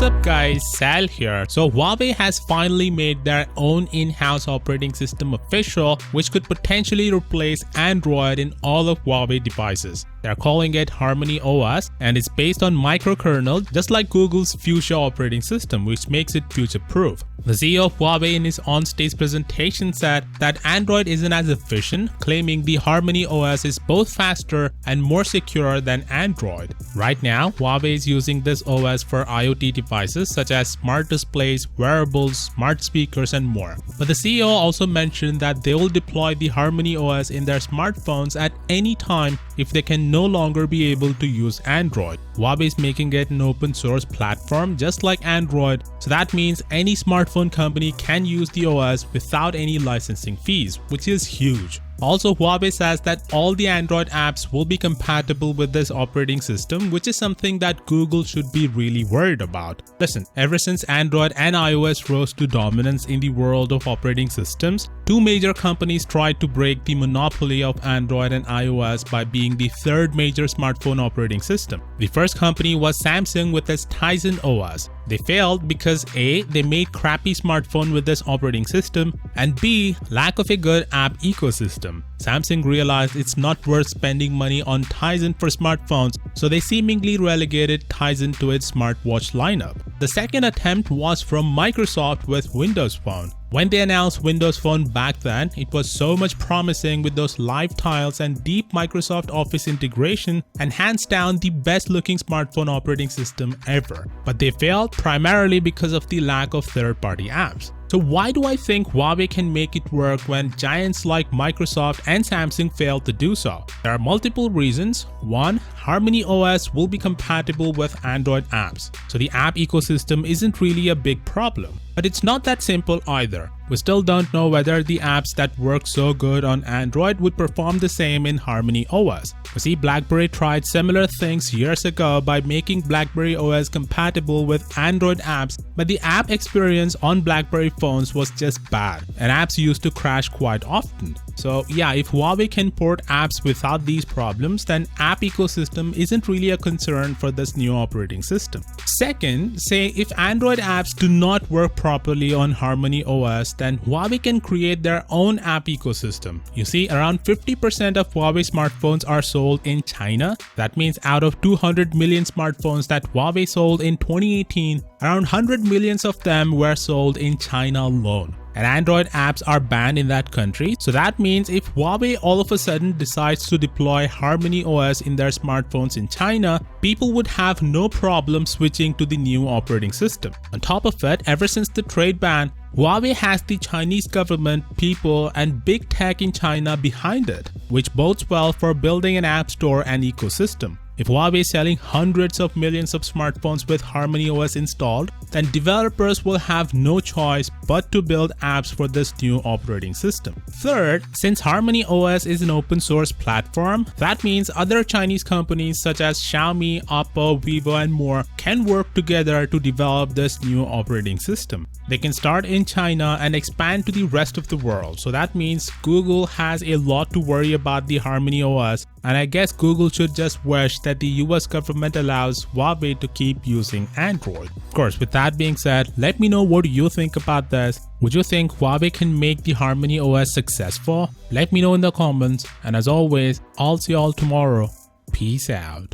up guys, Sal here. So Huawei has finally made their own in-house operating system official, which could potentially replace Android in all of Huawei devices. They're calling it HarmonyOS and it's based on microkernel just like Google's Fuchsia operating system, which makes it future-proof. The CEO of Huawei in his on-stage presentation said that Android isn't as efficient, claiming the HarmonyOS is both faster and more secure than Android. Right now, Huawei is using this OS for IoT devices such as smart displays, wearables, smart speakers, and more. But the CEO also mentioned that they will deploy the HarmonyOS in their smartphones at any time if they can no longer be able to use Android. Huawei is making it an open source platform just like Android, so that means any smartphone company can use the OS without any licensing fees, which is huge. Also, Huawei says that all the Android apps will be compatible with this operating system, which is something that Google should be really worried about. Listen, ever since Android and iOS rose to dominance in the world of operating systems, two major companies tried to break the monopoly of Android and iOS by being the third major smartphone operating system. The first company was Samsung with its Tizen OS. They failed because A, they made crappy smartphone with this operating system, and B, lack of a good app ecosystem. Samsung realized it's not worth spending money on Tizen for smartphones, so they seemingly relegated Tizen to its smartwatch lineup. The second attempt was from Microsoft with Windows Phone. When they announced Windows Phone back then, it was so much promising with those live tiles and deep Microsoft Office integration, and hands down the best looking smartphone operating system ever. But they failed primarily because of the lack of third-party apps. So why do I think Huawei can make it work when giants like Microsoft and Samsung failed to do so? There are multiple reasons. One, HarmonyOS will be compatible with Android apps, so the app ecosystem isn't really a big problem. But it's not that simple either. We still don't know whether the apps that work so good on Android would perform the same in HarmonyOS. You see, BlackBerry tried similar things years ago by making BlackBerry OS compatible with Android apps, but the app experience on BlackBerry phones was just bad, and apps used to crash quite often. So yeah, if Huawei can port apps without these problems, then app ecosystem isn't really a concern for this new operating system. Second, say if Android apps do not work properly on HarmonyOS, then Huawei can create their own app ecosystem. You see, around 50% of Huawei smartphones are sold in China. That means out of 200 million smartphones that Huawei sold in 2018, around 100 million of them were sold in China alone. And Android apps are banned in that country, so that means if Huawei all of a sudden decides to deploy HarmonyOS in their smartphones in China, people would have no problem switching to the new operating system. On top of it, ever since the trade ban, Huawei has the Chinese government, people, and big tech in China behind it, which bodes well for building an app store and ecosystem. If Huawei is selling hundreds of millions of smartphones with HarmonyOS installed, then developers will have no choice but to build apps for this new operating system. Third, since HarmonyOS is an open source platform, that means other Chinese companies such as Xiaomi, Oppo, Vivo, and more can work together to develop this new operating system. They can start in China and expand to the rest of the world. So that means Google has a lot to worry about the HarmonyOS, and I guess Google should just wish that the US government allows Huawei to keep using Android. Of course, with that being said, let me know what you think about this. Would you think Huawei can make the HarmonyOS successful? Let me know in the comments, and as always, I'll see y'all tomorrow. Peace out.